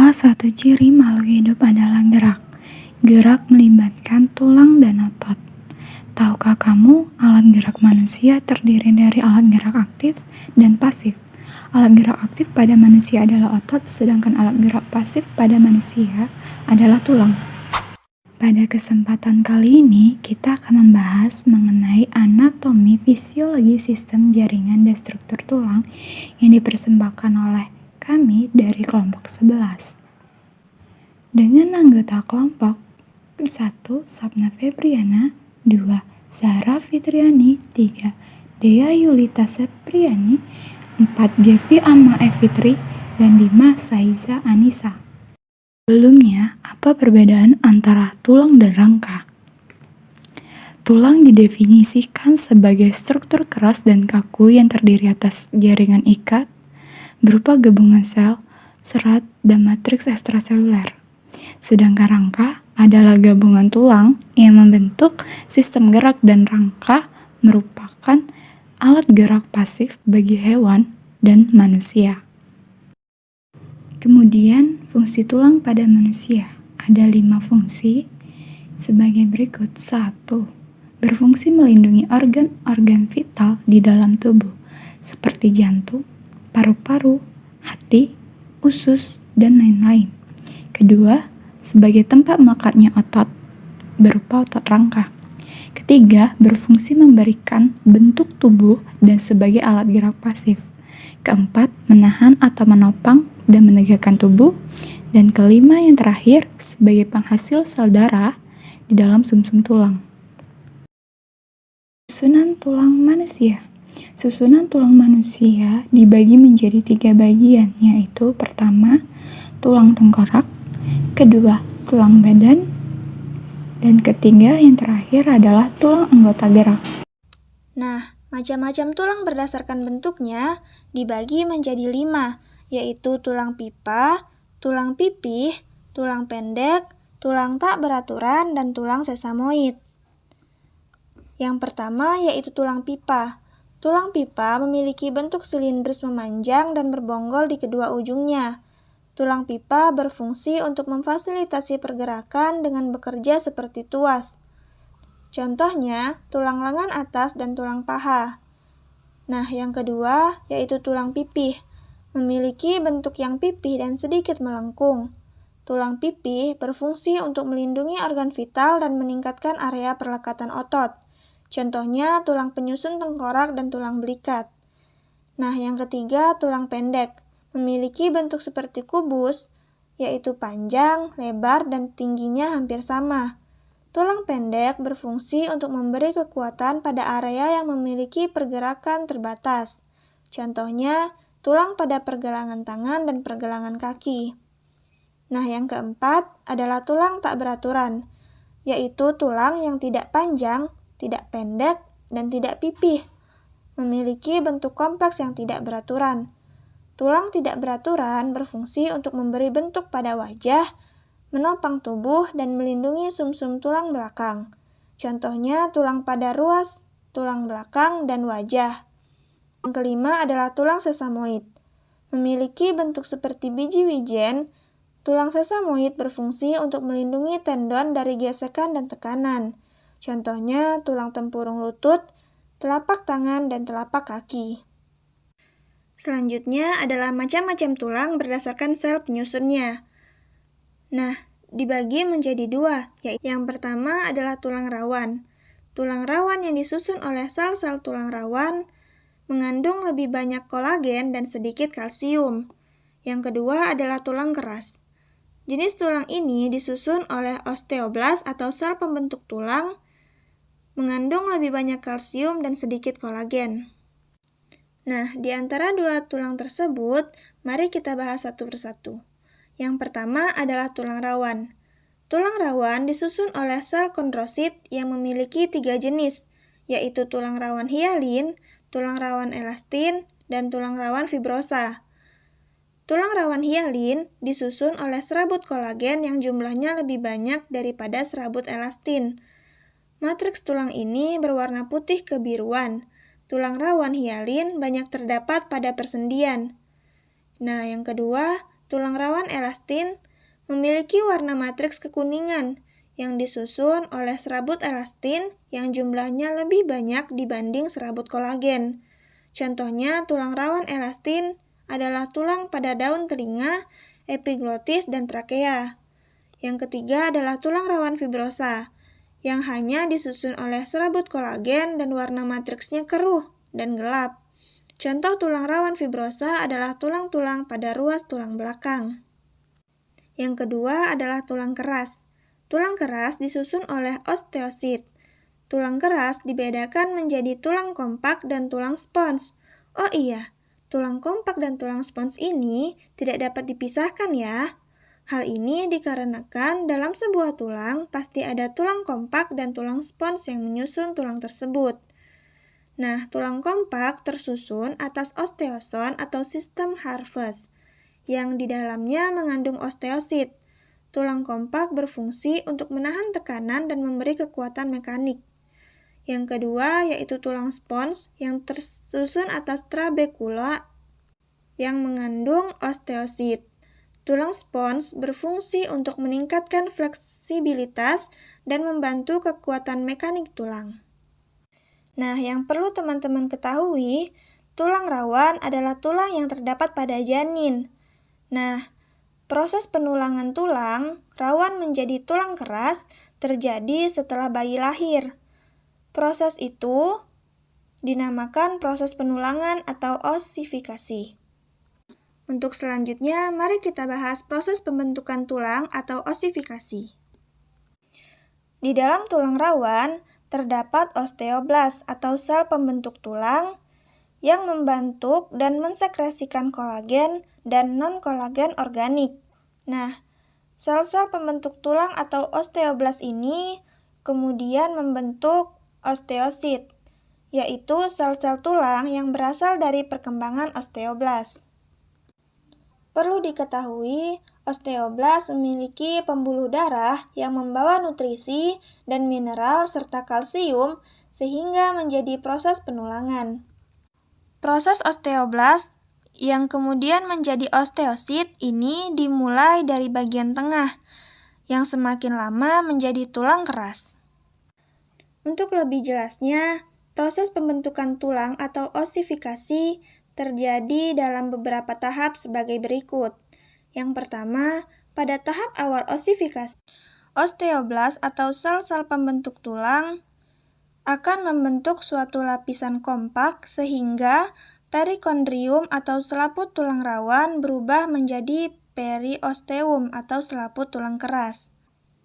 Salah satu ciri makhluk hidup adalah gerak. Gerak melibatkan tulang dan otot. Tahukah kamu, alat gerak manusia terdiri dari alat gerak aktif dan pasif. Alat gerak aktif pada manusia adalah otot, sedangkan alat gerak pasif pada manusia adalah tulang. Pada kesempatan kali ini, kita akan membahas mengenai anatomi fisiologi sistem jaringan dan struktur tulang yang dipersembahkan oleh kami dari kelompok 11. Dengan anggota kelompok 1. Sapna Febriana, 2. Zahra Fitriani, 3. Dea Yulita Sepriani, 4. Gevi Ama Fitri, dan 5. Saiza Anissa. Sebelumnya, apa perbedaan antara tulang dan rangka? Tulang didefinisikan sebagai struktur keras dan kaku yang terdiri atas jaringan ikat berupa gabungan sel, serat, dan matriks ekstraseluler. Sedangkan rangka adalah gabungan tulang yang membentuk sistem gerak, dan rangka merupakan alat gerak pasif bagi hewan dan manusia. Kemudian, fungsi tulang pada manusia. Ada 5 fungsi sebagai berikut. 1. Berfungsi melindungi organ-organ vital di dalam tubuh, seperti jantung, paru-paru, hati, usus, dan lain-lain. Kedua, sebagai tempat melekatnya otot, berupa otot rangka. Ketiga, berfungsi memberikan bentuk tubuh dan sebagai alat gerak pasif. Keempat, menahan atau menopang dan menegakkan tubuh. Dan kelima, yang terakhir, sebagai penghasil sel darah di dalam sumsum tulang. Susunan tulang manusia. Susunan tulang manusia dibagi menjadi 3 bagian, yaitu pertama, tulang tengkorak, kedua, tulang badan, dan ketiga yang terakhir adalah tulang anggota gerak. Nah, macam-macam tulang berdasarkan bentuknya dibagi menjadi 5, yaitu tulang pipa, tulang pipih, tulang pendek, tulang tak beraturan, dan tulang sesamoid. Yang pertama yaitu tulang pipa. Tulang pipa memiliki bentuk silindris memanjang dan berbonggol di kedua ujungnya. Tulang pipa berfungsi untuk memfasilitasi pergerakan dengan bekerja seperti tuas. Contohnya, tulang lengan atas dan tulang paha. Nah, yang kedua yaitu tulang pipih. Memiliki bentuk yang pipih dan sedikit melengkung. Tulang pipih berfungsi untuk melindungi organ vital dan meningkatkan area perlekatan otot. Contohnya, tulang penyusun tengkorak dan tulang belikat. Nah, yang ketiga, tulang pendek. Memiliki bentuk seperti kubus, yaitu panjang, lebar, dan tingginya hampir sama. Tulang pendek berfungsi untuk memberi kekuatan pada area yang memiliki pergerakan terbatas. Contohnya, tulang pada pergelangan tangan dan pergelangan kaki. Nah, yang keempat adalah tulang tak beraturan, yaitu tulang yang tidak panjang, tidak pendek, dan tidak pipih. Memiliki bentuk kompleks yang tidak beraturan. Tulang tidak beraturan berfungsi untuk memberi bentuk pada wajah, menopang tubuh, dan melindungi sumsum tulang belakang. Contohnya tulang pada ruas, tulang belakang, dan wajah. Yang kelima adalah tulang sesamoid. Memiliki bentuk seperti biji wijen, tulang sesamoid berfungsi untuk melindungi tendon dari gesekan dan tekanan. Contohnya tulang tempurung lutut, telapak tangan, dan telapak kaki. Selanjutnya adalah macam-macam tulang berdasarkan sel penyusunnya. Nah, dibagi menjadi 2, yaitu yang pertama adalah tulang rawan. Tulang rawan yang disusun oleh sel-sel tulang rawan mengandung lebih banyak kolagen dan sedikit kalsium. Yang kedua adalah tulang keras. Jenis tulang ini disusun oleh osteoblas atau sel pembentuk tulang, mengandung lebih banyak kalsium dan sedikit kolagen. Nah, di antara 2 tulang tersebut, mari kita bahas satu persatu. Yang pertama adalah tulang rawan. Tulang rawan disusun oleh sel kondrosit yang memiliki 3 jenis, yaitu tulang rawan hialin, tulang rawan elastin, dan tulang rawan fibrosa. Tulang rawan hialin disusun oleh serabut kolagen yang jumlahnya lebih banyak daripada serabut elastin. Matriks tulang ini berwarna putih kebiruan. Tulang rawan hialin banyak terdapat pada persendian. Nah, yang kedua, Tulang rawan elastin memiliki warna matriks kekuningan yang disusun oleh serabut elastin yang jumlahnya lebih banyak dibanding serabut kolagen. Contohnya, tulang rawan elastin adalah tulang pada daun telinga, epiglotis, dan trakea. Yang ketiga adalah tulang rawan fibrosa, yang hanya disusun oleh serabut kolagen dan warna matriksnya keruh dan gelap. Contoh tulang rawan fibrosa adalah tulang-tulang pada ruas tulang belakang. Yang kedua adalah tulang keras. Tulang keras disusun oleh osteosit. Tulang keras dibedakan menjadi tulang kompak dan tulang spons. Oh iya, tulang kompak dan tulang spons ini tidak dapat dipisahkan ya. Hal ini dikarenakan dalam sebuah tulang pasti ada tulang kompak dan tulang spons yang menyusun tulang tersebut. Nah, tulang kompak tersusun atas osteoson atau sistem Harvest, yang di dalamnya mengandung osteosit. Tulang kompak berfungsi untuk menahan tekanan dan memberi kekuatan mekanik. Yang kedua yaitu tulang spons yang tersusun atas trabekula yang mengandung osteosit. Tulang spons berfungsi untuk meningkatkan fleksibilitas dan membantu kekuatan mekanik tulang. Nah, yang perlu teman-teman ketahui, tulang rawan adalah tulang yang terdapat pada janin. Nah, proses penulangan tulang rawan menjadi tulang keras terjadi setelah bayi lahir. Proses itu dinamakan proses penulangan atau osifikasi. Untuk selanjutnya, mari kita bahas proses pembentukan tulang atau osifikasi. Di dalam tulang rawan, terdapat osteoblas atau sel pembentuk tulang yang membentuk dan mensekresikan kolagen dan non-kolagen organik. Nah, sel-sel pembentuk tulang atau osteoblas ini kemudian membentuk osteosit, yaitu sel-sel tulang yang berasal dari perkembangan osteoblas. Perlu diketahui, osteoblas memiliki pembuluh darah yang membawa nutrisi dan mineral serta kalsium sehingga menjadi proses penulangan. Proses osteoblas yang kemudian menjadi osteosit ini dimulai dari bagian tengah, yang semakin lama menjadi tulang keras. Untuk lebih jelasnya, proses pembentukan tulang atau osifikasi terjadi dalam beberapa tahap sebagai berikut. Yang pertama, pada tahap awal osifikasi, osteoblas atau sel-sel pembentuk tulang akan membentuk suatu lapisan kompak sehingga perikondrium atau selaput tulang rawan berubah menjadi periosteum atau selaput tulang keras.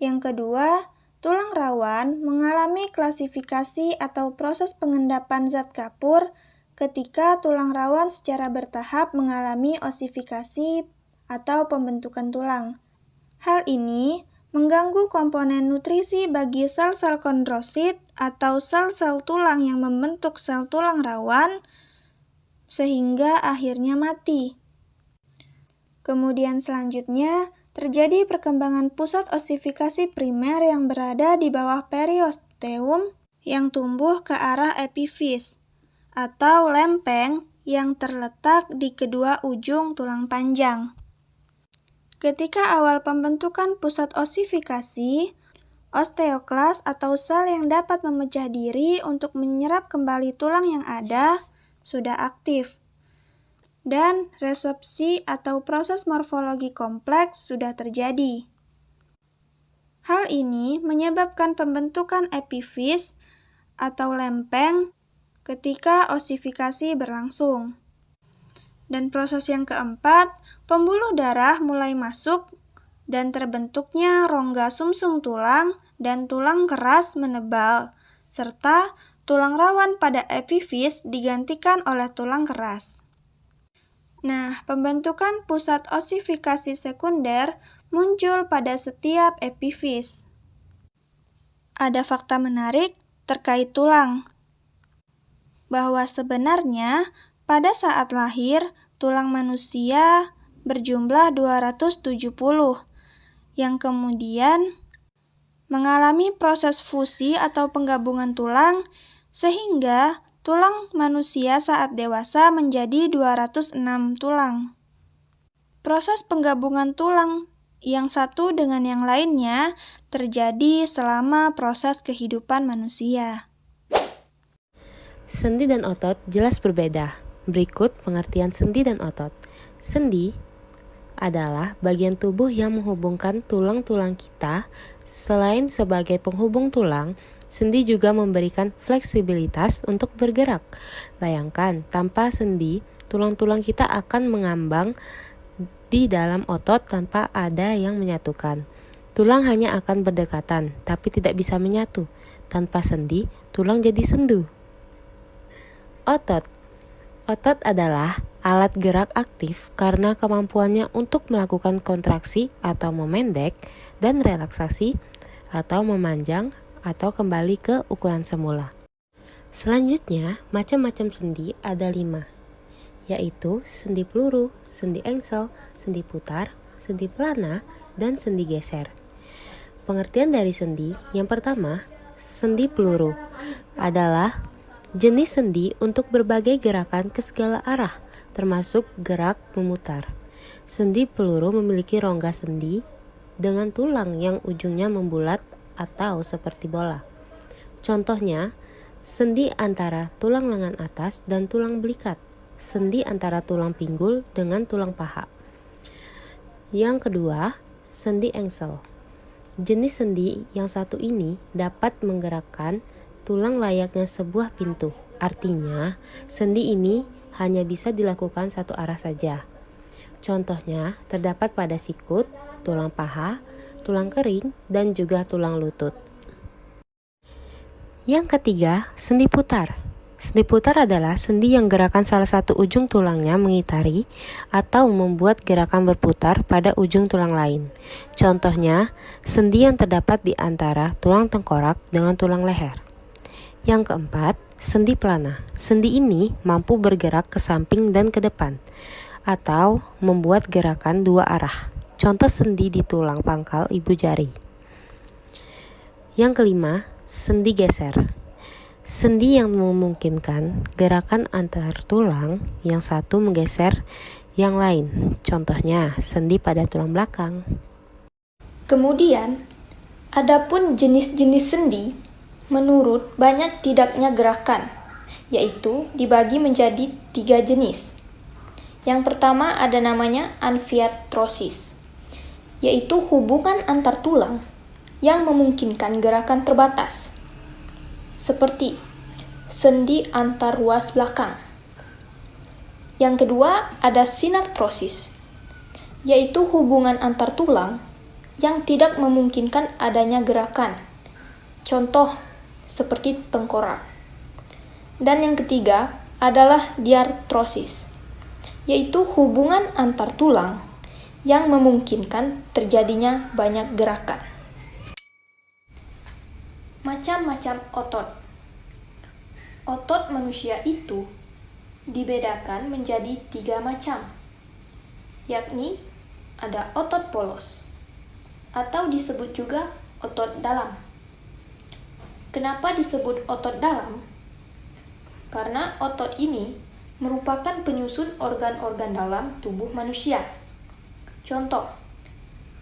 Yang kedua, tulang rawan mengalami klasifikasi atau proses pengendapan zat kapur ketika tulang rawan secara bertahap mengalami osifikasi atau pembentukan tulang. Hal ini mengganggu komponen nutrisi bagi sel-sel kondrosit atau sel-sel tulang yang membentuk sel tulang rawan sehingga akhirnya mati. Kemudian selanjutnya terjadi perkembangan pusat osifikasi primer yang berada di bawah periosteum yang tumbuh ke arah epifis atau lempeng yang terletak di kedua ujung tulang panjang. Ketika awal pembentukan pusat osifikasi, osteoklas atau sel yang dapat memecah diri untuk menyerap kembali tulang yang ada sudah aktif. Dan resorpsi atau proses morfologi kompleks sudah terjadi. Hal ini menyebabkan pembentukan epifis atau lempeng ketika osifikasi berlangsung. Dan proses yang keempat, pembuluh darah mulai masuk dan terbentuknya rongga sumsum tulang dan tulang keras menebal, serta tulang rawan pada epifis digantikan oleh tulang keras. Nah, pembentukan pusat osifikasi sekunder muncul pada setiap epifis. Ada fakta menarik terkait tulang, bahwa sebenarnya pada saat lahir, tulang manusia berjumlah 270, yang kemudian mengalami proses fusi atau penggabungan tulang, sehingga tulang manusia saat dewasa menjadi 206 tulang. Proses penggabungan tulang yang satu dengan yang lainnya terjadi selama proses kehidupan manusia. Sendi dan otot jelas berbeda. Berikut pengertian sendi dan otot. Sendi adalah bagian tubuh yang menghubungkan tulang-tulang kita. Selain sebagai penghubung tulang, sendi juga memberikan fleksibilitas untuk bergerak. Bayangkan, tanpa sendi, tulang-tulang kita akan mengambang di dalam otot tanpa ada yang menyatukan. Tulang hanya akan berdekatan, tapi tidak bisa menyatu. Tanpa sendi, tulang jadi sendu. Otot. Otot adalah alat gerak aktif karena kemampuannya untuk melakukan kontraksi atau memendek dan relaksasi atau memanjang atau kembali ke ukuran semula. Selanjutnya, macam-macam sendi ada 5, yaitu sendi peluru, sendi engsel, sendi putar, sendi pelana, dan sendi geser. Pengertian dari sendi, yang pertama, sendi peluru adalah jenis sendi untuk berbagai gerakan ke segala arah, termasuk gerak memutar. Sendi peluru memiliki rongga sendi dengan tulang yang ujungnya membulat atau seperti bola. Contohnya, sendi antara tulang lengan atas dan tulang belikat. Sendi antara tulang pinggul dengan tulang paha. Yang kedua, sendi engsel. Jenis sendi yang satu ini dapat menggerakkan tulang layaknya sebuah pintu. Artinya, sendi ini hanya bisa dilakukan satu arah saja. Contohnya terdapat pada sikut, tulang paha, tulang kering, dan juga tulang lutut. Yang ketiga, sendi putar. Sendi putar adalah sendi yang gerakan salah satu ujung tulangnya mengitari atau membuat gerakan berputar pada ujung tulang lain. Contohnya, sendi yang terdapat di antara tulang tengkorak dengan tulang leher. Yang keempat, sendi pelana. Sendi ini mampu bergerak ke samping dan ke depan, atau membuat gerakan dua arah. Contoh sendi di tulang pangkal ibu jari. Yang kelima, sendi geser. Sendi yang memungkinkan gerakan antar tulang yang satu menggeser yang lain. Contohnya, sendi pada tulang belakang. Kemudian, adapun jenis-jenis sendi menurut banyak tidaknya gerakan, yaitu dibagi menjadi 3 jenis. Yang pertama ada namanya anfiartrosis, yaitu hubungan antar tulang yang memungkinkan gerakan terbatas, seperti sendi antar ruas belakang. Yang kedua ada sinartrosis, yaitu hubungan antar tulang yang tidak memungkinkan adanya gerakan. Contoh seperti tengkorak. Dan yang ketiga adalah diartrosis, yaitu hubungan antar tulang yang memungkinkan terjadinya banyak gerakan. Macam-macam otot. Otot manusia itu dibedakan menjadi 3 macam, yakni ada otot polos, atau disebut juga otot dalam. Kenapa disebut otot dalam? Karena otot ini merupakan penyusun organ-organ dalam tubuh manusia. Contoh,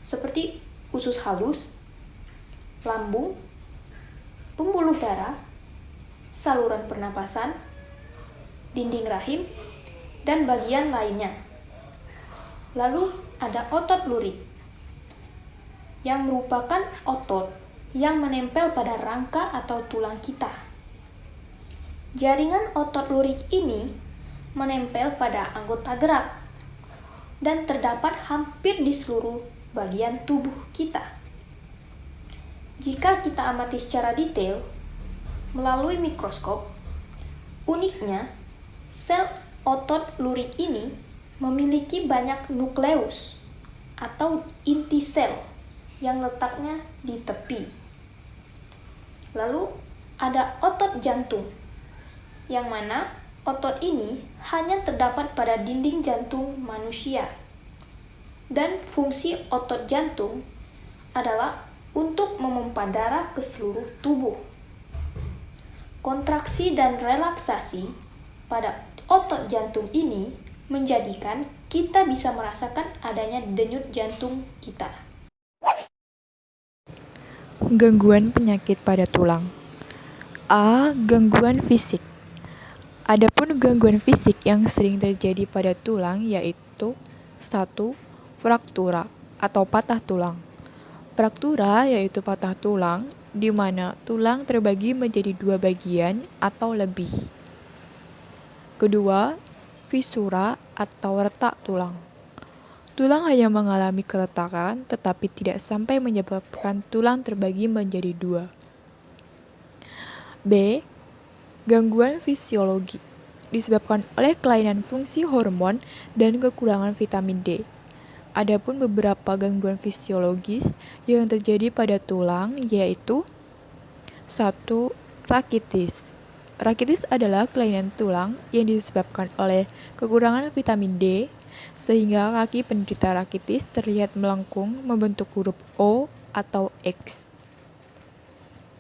seperti usus halus, lambung, pembuluh darah, saluran pernapasan, dinding rahim, dan bagian lainnya. Lalu ada otot lurik, yang merupakan otot yang menempel pada rangka atau tulang kita. Jaringan otot lurik ini menempel pada anggota gerak dan terdapat hampir di seluruh bagian tubuh kita. Jika kita amati secara detail melalui mikroskop, uniknya sel otot lurik ini memiliki banyak nukleus atau inti sel yang letaknya di tepi. Lalu ada otot jantung, yang mana otot ini hanya terdapat pada dinding jantung manusia. Dan fungsi otot jantung adalah untuk memompa darah ke seluruh tubuh. Kontraksi dan relaksasi pada otot jantung ini menjadikan kita bisa merasakan adanya denyut jantung kita. Gangguan penyakit pada tulang. A. Gangguan fisik. Adapun gangguan fisik yang sering terjadi pada tulang yaitu 1. Fraktura atau patah tulang. Fraktura yaitu patah tulang di mana tulang terbagi menjadi 2 bagian atau lebih. Kedua, fisura atau retak tulang. Tulang hanya mengalami keretakan tetapi tidak sampai menyebabkan tulang terbagi menjadi 2. B. Gangguan fisiologi disebabkan oleh kelainan fungsi hormon dan kekurangan vitamin D. Adapun beberapa gangguan fisiologis yang terjadi pada tulang yaitu 1. Rakitis. Rakitis adalah kelainan tulang yang disebabkan oleh kekurangan vitamin D sehingga kaki penderita rakitis terlihat melengkung membentuk huruf O atau X.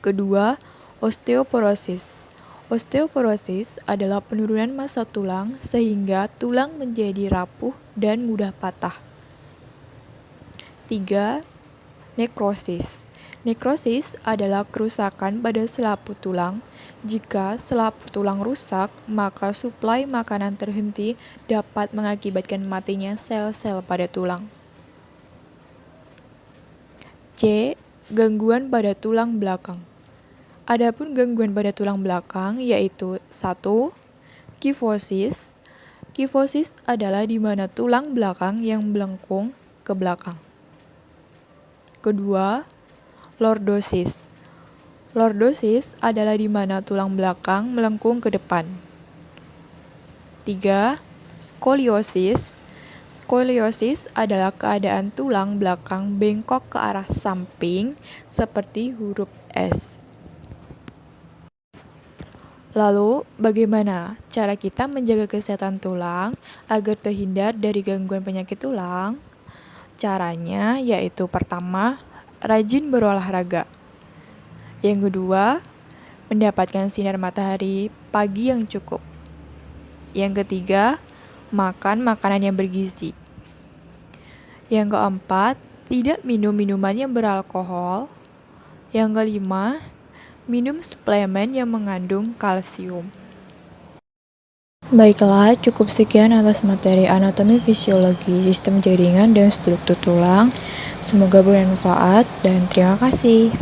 Kedua, osteoporosis. Osteoporosis adalah penurunan massa tulang sehingga tulang menjadi rapuh dan mudah patah. 3. Nekrosis. Nekrosis adalah kerusakan pada selaput tulang. Jika selaput tulang rusak, maka suplai makanan terhenti dapat mengakibatkan matinya sel-sel pada tulang. C. Gangguan pada tulang belakang. Adapun gangguan pada tulang belakang yaitu 1. Kifosis. Kifosis adalah di mana tulang belakang yang melengkung ke belakang. Kedua, lordosis. Lordosis adalah di mana tulang belakang melengkung ke depan. 3. Skoliosis. Skoliosis adalah keadaan tulang belakang bengkok ke arah samping seperti huruf S. Lalu, bagaimana cara kita menjaga kesehatan tulang agar terhindar dari gangguan penyakit tulang? Caranya yaitu pertama, rajin berolahraga. Yang kedua, mendapatkan sinar matahari pagi yang cukup. Yang ketiga, makan makanan yang bergizi. Yang keempat, tidak minum minuman yang beralkohol. Yang kelima, minum suplemen yang mengandung kalsium. Baiklah, cukup sekian atas materi anatomi fisiologi, sistem jaringan, dan struktur tulang. Semoga bermanfaat dan terima kasih.